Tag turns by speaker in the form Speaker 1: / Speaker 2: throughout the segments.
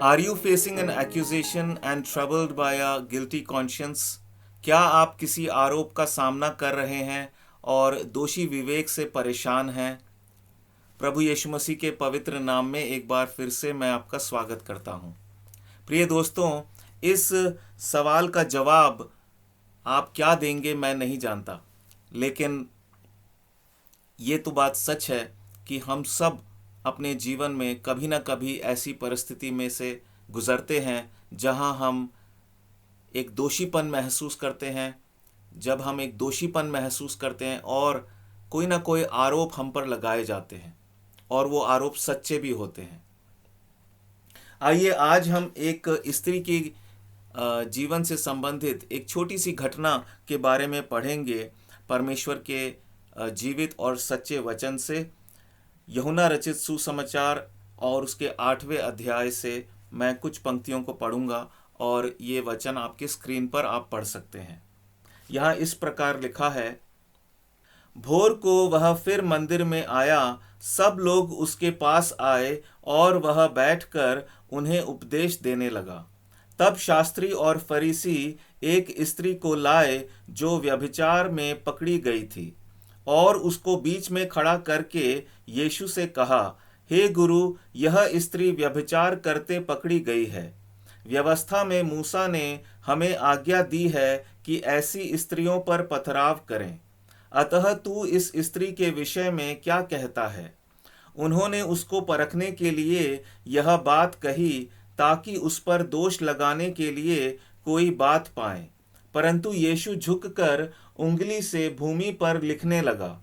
Speaker 1: Are you facing an accusation and troubled by a guilty conscience? क्या आप किसी आरोप का सामना कर रहे हैं और दोषी विवेक से परेशान हैं? प्रभु यीशु मसीह के पवित्र नाम में एक बार फिर से मैं आपका स्वागत करता हूं। प्रिय दोस्तों, इस सवाल का जवाब आप क्या देंगे मैं नहीं जानता, लेकिन ये तो बात सच है कि हम सब अपने जीवन में कभी ना कभी ऐसी परिस्थिति में से गुजरते हैं जहां हम एक दोषीपन महसूस करते हैं। जब हम एक दोषीपन महसूस करते हैं और कोई ना कोई आरोप हम पर लगाए जाते हैं और वो आरोप सच्चे भी होते हैं। आइए आज हम एक स्त्री की जीवन से संबंधित एक छोटी सी घटना के बारे में पढ़ेंगे परमेश्वर के जीवित और सच्चे वचन से। यूहन्ना रचित सुसमाचार और उसके 8वें अध्याय से मैं कुछ पंक्तियों को पढ़ूंगा और ये वचन आपके स्क्रीन पर आप पढ़ सकते हैं। यहाँ इस प्रकार लिखा है, भोर को वह फिर मंदिर में आया, सब लोग उसके पास आए और वह बैठकर उन्हें उपदेश देने लगा। तब शास्त्री और फरीसी एक स्त्री को लाए जो व्यभिचार में पकड़ी गई थी और उसको बीच में खड़ा करके यीशु से कहा, हे गुरु, यह स्त्री व्यभिचार करते पकड़ी गई है। व्यवस्था में मूसा ने हमें आज्ञा दी है कि ऐसी स्त्रियों पर पथराव करें। अतः तू इस स्त्री के विषय में क्या कहता है? उन्होंने उसको परखने के लिए यह बात कही ताकि उस पर दोष लगाने के लिए कोई बात पाए। परंतु यीशु झुककर उंगली से भूमि पर लिखने लगा।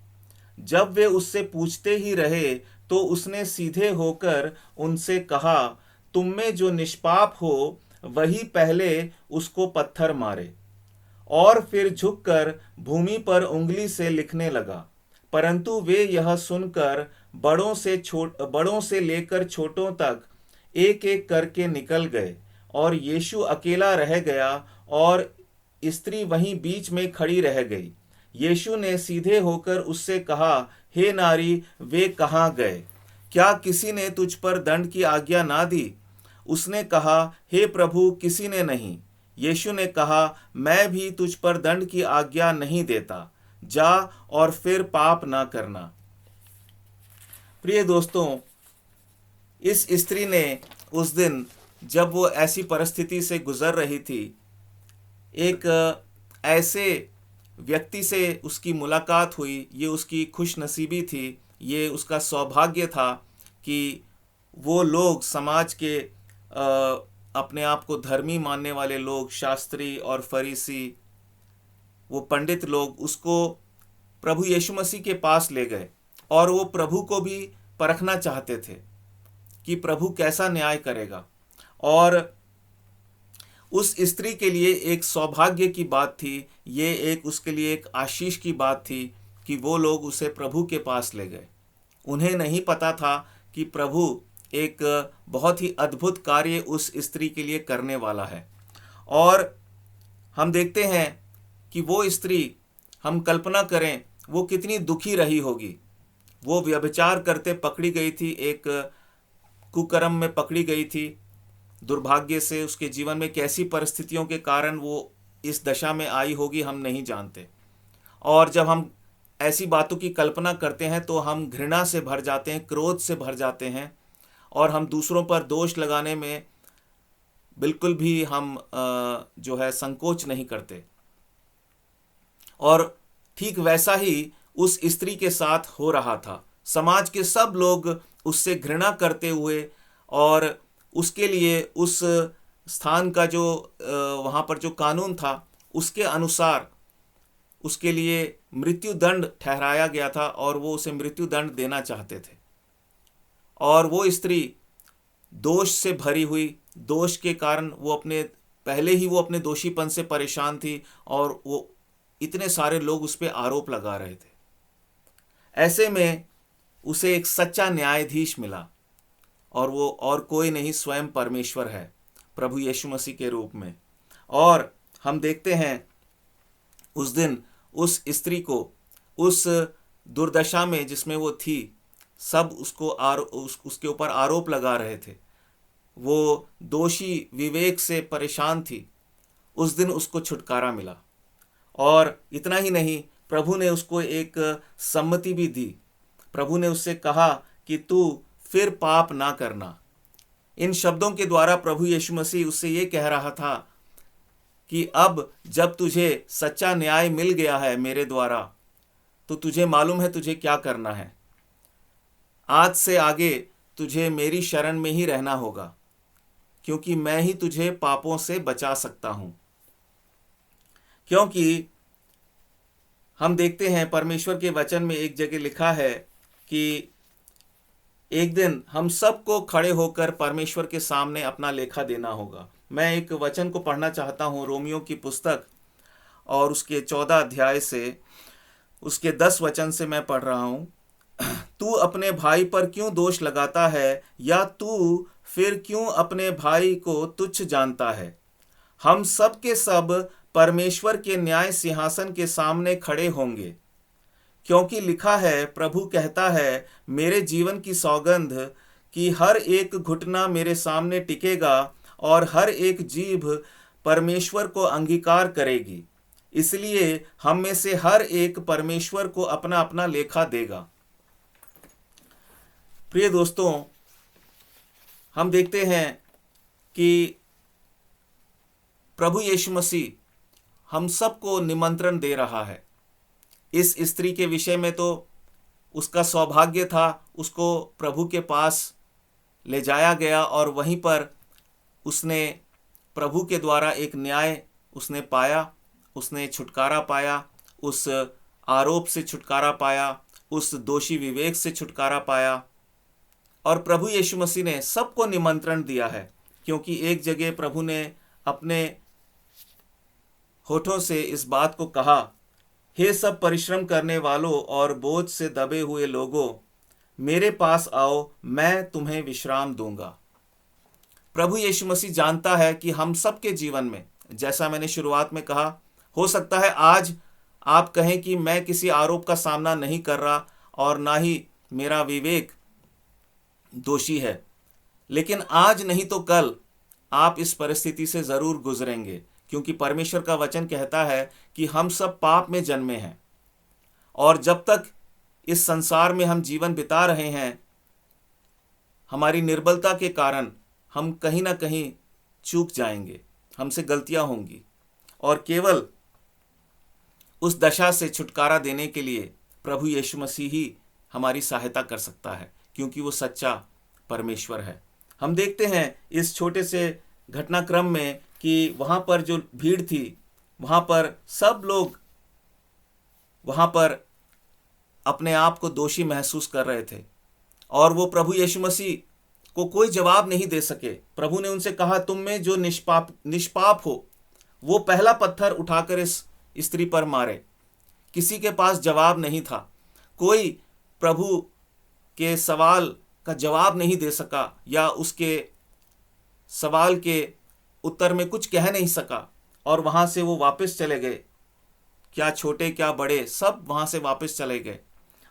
Speaker 1: जब वे उससे पूछते ही रहे तो उसने सीधे होकर उनसे कहा, तुम में जो निष्पाप हो वही पहले उसको पत्थर मारे। और फिर झुककर भूमि पर उंगली से लिखने लगा। परंतु वे यह सुनकर बड़ों से लेकर छोटों तक एक एक करके निकल गए और यीशु अकेला रह गया और स्त्री वहीं बीच में खड़ी रह गई। यीशु ने सीधे होकर उससे कहा, हे नारी, वे कहाँ गए? क्या किसी ने तुझ पर दंड की आज्ञा ना दी? उसने कहा, हे प्रभु, किसी ने नहीं। यीशु ने कहा, मैं भी तुझ पर दंड की आज्ञा नहीं देता। जा और फिर पाप ना करना। प्रिय दोस्तों, इस स्त्री ने उस दिन जब वो ऐसी परिस्थिति से गुजर रही थी, एक ऐसे व्यक्ति से उसकी मुलाकात हुई। ये उसकी खुशनसीबी थी, ये उसका सौभाग्य था कि वो लोग समाज के अपने आप को धर्मी मानने वाले लोग, शास्त्री और फरीसी, वो पंडित लोग उसको प्रभु यीशु मसीह के पास ले गए और वो प्रभु को भी परखना चाहते थे कि प्रभु कैसा न्याय करेगा। और उस स्त्री के लिए एक सौभाग्य की बात थी, ये एक उसके लिए एक आशीष की बात थी कि वो लोग उसे प्रभु के पास ले गए। उन्हें नहीं पता था कि प्रभु एक बहुत ही अद्भुत कार्य उस स्त्री के लिए करने वाला है। और हम देखते हैं कि वो स्त्री, हम कल्पना करें वो कितनी दुखी रही होगी। वो व्यभिचार करते पकड़ी गई थी, एक कुकर्म में पकड़ी गई थी। दुर्भाग्य से उसके जीवन में कैसी परिस्थितियों के कारण वो इस दशा में आई होगी हम नहीं जानते। और जब हम ऐसी बातों की कल्पना करते हैं तो हम घृणा से भर जाते हैं, क्रोध से भर जाते हैं और हम दूसरों पर दोष लगाने में बिल्कुल भी हम जो है संकोच नहीं करते। और ठीक वैसा ही उस स्त्री के साथ हो रहा था। समाज के सब लोग उससे घृणा करते हुए और उसके लिए उस स्थान का जो वहाँ पर जो कानून था उसके अनुसार उसके लिए मृत्यु दंड ठहराया गया था और वो उसे मृत्यु दंड देना चाहते थे। और वो स्त्री दोष से भरी हुई, दोष के कारण वो पहले ही वो अपने दोषीपन से परेशान थी और वो इतने सारे लोग उस पर आरोप लगा रहे थे। ऐसे में उसे एक सच्चा न्यायाधीश मिला और वो और कोई नहीं, स्वयं परमेश्वर है, प्रभु यीशु मसीह के रूप में। और हम देखते हैं उस दिन उस स्त्री को उस दुर्दशा में जिसमें वो थी, सब उसके ऊपर आरोप लगा रहे थे। वो दोषी विवेक से परेशान थी, उस दिन उसको छुटकारा मिला। और इतना ही नहीं, प्रभु ने उसको एक सम्मति भी दी। प्रभु ने उससे कहा कि तू फिर पाप ना करना। इन शब्दों के द्वारा प्रभु यीशु मसीह उससे ये कह रहा था कि अब जब तुझे सच्चा न्याय मिल गया है मेरे द्वारा, तो तुझे मालूम है तुझे क्या करना है। आज से आगे तुझे मेरी शरण में ही रहना होगा, क्योंकि मैं ही तुझे पापों से बचा सकता हूं। क्योंकि हम देखते हैं परमेश्वर के वचन में एक जगह लिखा है कि एक दिन हम सबको खड़े होकर परमेश्वर के सामने अपना लेखा देना होगा। मैं एक वचन को पढ़ना चाहता हूँ, रोमियो की पुस्तक और उसके 14 अध्याय से उसके 10 वचन से मैं पढ़ रहा हूँ। तू अपने भाई पर क्यों दोष लगाता है, या तू फिर क्यों अपने भाई को तुच्छ जानता है? हम सब के सब परमेश्वर के न्याय सिंहासन के सामने खड़े होंगे। क्योंकि लिखा है, प्रभु कहता है, मेरे जीवन की सौगंध कि हर एक घुटना मेरे सामने टिकेगा और हर एक जीभ परमेश्वर को अंगीकार करेगी। इसलिए हम में से हर एक परमेश्वर को अपना अपना लेखा देगा। प्रिय दोस्तों, हम देखते हैं कि प्रभु यीशु मसीह हम सबको निमंत्रण दे रहा है। इस स्त्री के विषय में तो उसका सौभाग्य था, उसको प्रभु के पास ले जाया गया और वहीं पर उसने प्रभु के द्वारा एक न्याय उसने पाया, उसने छुटकारा पाया, उस आरोप से छुटकारा पाया, उस दोषी विवेक से छुटकारा पाया। और प्रभु यीशु मसीह ने सबको निमंत्रण दिया है, क्योंकि एक जगह प्रभु ने अपने होठों से इस बात को कहा, हे सब परिश्रम करने वालों और बोझ से दबे हुए लोगों, मेरे पास आओ, मैं तुम्हें विश्राम दूंगा। प्रभु यीशु मसीह जानता है कि हम सबके जीवन में, जैसा मैंने शुरुआत में कहा, हो सकता है आज आप कहें कि मैं किसी आरोप का सामना नहीं कर रहा और ना ही मेरा विवेक दोषी है, लेकिन आज नहीं तो कल आप इस परिस्थिति से जरूर गुजरेंगे, क्योंकि परमेश्वर का वचन कहता है कि हम सब पाप में जन्मे हैं और जब तक इस संसार में हम जीवन बिता रहे हैं, हमारी निर्बलता के कारण हम कहीं ना कहीं चूक जाएंगे, हमसे गलतियां होंगी, और केवल उस दशा से छुटकारा देने के लिए प्रभु यीशु मसीह ही हमारी सहायता कर सकता है, क्योंकि वो सच्चा परमेश्वर है। हम देखते हैं इस छोटे से घटनाक्रम में कि वहाँ पर जो भीड़ थी, वहाँ पर सब लोग वहाँ पर अपने आप को दोषी महसूस कर रहे थे और वो प्रभु यीशु मसीह को कोई जवाब नहीं दे सके। प्रभु ने उनसे कहा, तुम में जो निष्पाप हो वो पहला पत्थर उठाकर इस स्त्री पर मारे। किसी के पास जवाब नहीं था, कोई प्रभु के सवाल का जवाब नहीं दे सका या उसके सवाल के उत्तर में कुछ कह नहीं सका, और वहां से वो वापस चले गए। क्या छोटे क्या बड़े, सब वहां से वापस चले गए।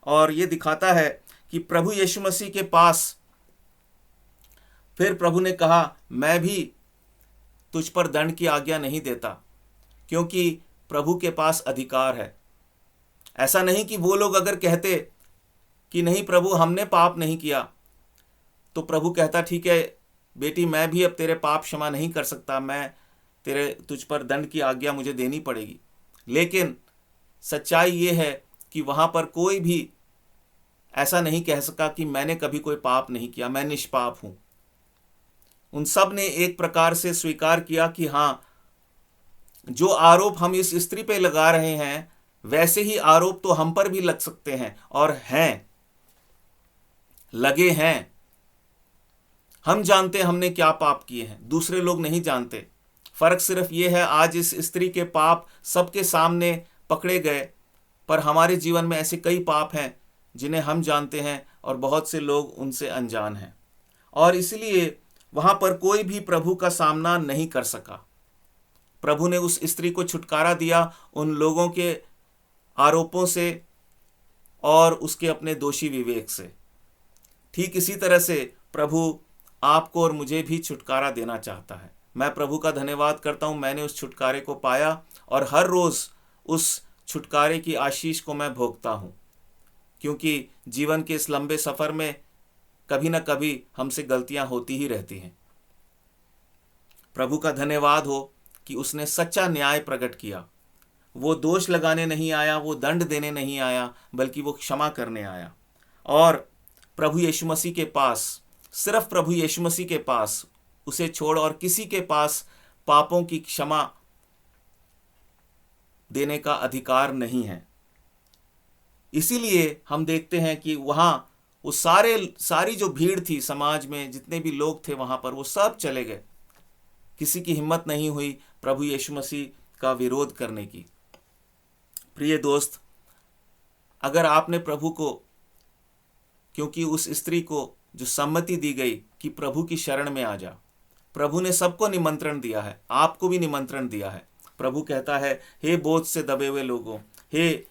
Speaker 1: और ये दिखाता है कि प्रभु यीशु मसीह के पास फिर प्रभु ने कहा, मैं भी तुझ पर दंड की आज्ञा नहीं देता, क्योंकि प्रभु के पास अधिकार है। ऐसा नहीं कि वो लोग अगर कहते कि नहीं प्रभु हमने पाप नहीं किया, तो प्रभु कहता, ठीक है बेटी, मैं भी अब तेरे पाप क्षमा नहीं कर सकता, मैं तुझ पर दंड की आज्ञा मुझे देनी पड़ेगी। लेकिन सच्चाई ये है कि वहां पर कोई भी ऐसा नहीं कह सका कि मैंने कभी कोई पाप नहीं किया, मैं निष्पाप हूं। उन सब ने एक प्रकार से स्वीकार किया कि हाँ, जो आरोप हम इस स्त्री पे लगा रहे हैं वैसे ही आरोप तो हम पर भी लग सकते हैं, और हैं, लगे हैं। हम जानते हैं हमने क्या पाप किए हैं, दूसरे लोग नहीं जानते। फर्क सिर्फ ये है, आज इस स्त्री के पाप सबके सामने पकड़े गए, पर हमारे जीवन में ऐसे कई पाप हैं जिन्हें हम जानते हैं और बहुत से लोग उनसे अनजान हैं, और इसलिए वहां पर कोई भी प्रभु का सामना नहीं कर सका। प्रभु ने उस स्त्री को छुटकारा दिया उन लोगों के आरोपों से और उसके अपने दोषी विवेक से। ठीक इसी तरह से प्रभु आपको और मुझे भी छुटकारा देना चाहता है। मैं प्रभु का धन्यवाद करता हूँ, मैंने उस छुटकारे को पाया और हर रोज़ उस छुटकारे की आशीष को मैं भोगता हूँ, क्योंकि जीवन के इस लंबे सफ़र में कभी न कभी हमसे गलतियाँ होती ही रहती हैं। प्रभु का धन्यवाद हो कि उसने सच्चा न्याय प्रकट किया। वो दोष लगाने नहीं आया, वो दंड देने नहीं आया, बल्कि वो क्षमा करने आया। और प्रभु यीशु मसीह के पास, सिर्फ प्रभु यीशु मसीह के पास, उसे छोड़ और किसी के पास पापों की क्षमा देने का अधिकार नहीं है। इसीलिए हम देखते हैं कि वहाँ वो सारी जो भीड़ थी समाज में, जितने भी लोग थे वहाँ पर, वो सब चले गए। किसी की हिम्मत नहीं हुई प्रभु यीशु मसीह का विरोध करने की। प्रिय दोस्त, अगर आपने प्रभु को, क्योंकि उस स्त्री को जो सम्मति दी गई कि प्रभु की शरण में आ जा, प्रभु ने सबको निमंत्रण दिया है, आपको भी निमंत्रण दिया है। प्रभु कहता है, हे बोझ से दबे हुए लोगों, हे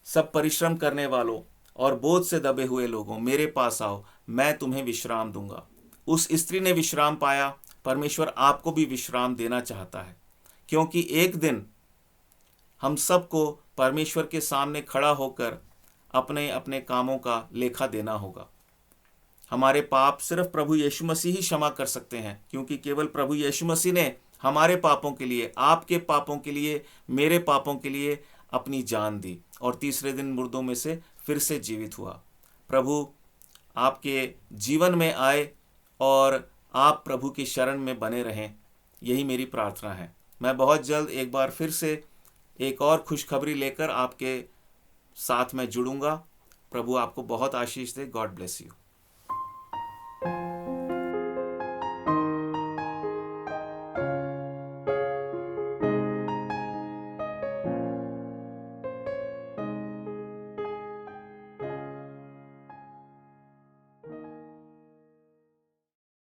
Speaker 1: सब परिश्रम करने वालों और बोझ से दबे हुए लोगों, मेरे पास आओ, मैं तुम्हें विश्राम दूंगा। उस स्त्री ने विश्राम पाया। परमेश्वर आपको भी विश्राम देना चाहता है, क्योंकि एक दिन हम सबको परमेश्वर के सामने खड़ा होकर अपने अपने कामों का लेखा देना होगा। हमारे पाप सिर्फ प्रभु यीशु मसीह ही क्षमा कर सकते हैं, क्योंकि केवल प्रभु यीशु मसीह ने हमारे पापों के लिए, आपके पापों के लिए, मेरे पापों के लिए अपनी जान दी और तीसरे दिन मुर्दों में से फिर से जीवित हुआ। प्रभु आपके जीवन में आए और आप प्रभु की शरण में बने रहें, यही मेरी प्रार्थना है। मैं बहुत जल्द एक बार फिर से एक और खुशखबरी लेकर आपके साथ में जुड़ूंगा। प्रभु आपको बहुत आशीष दे। God bless you.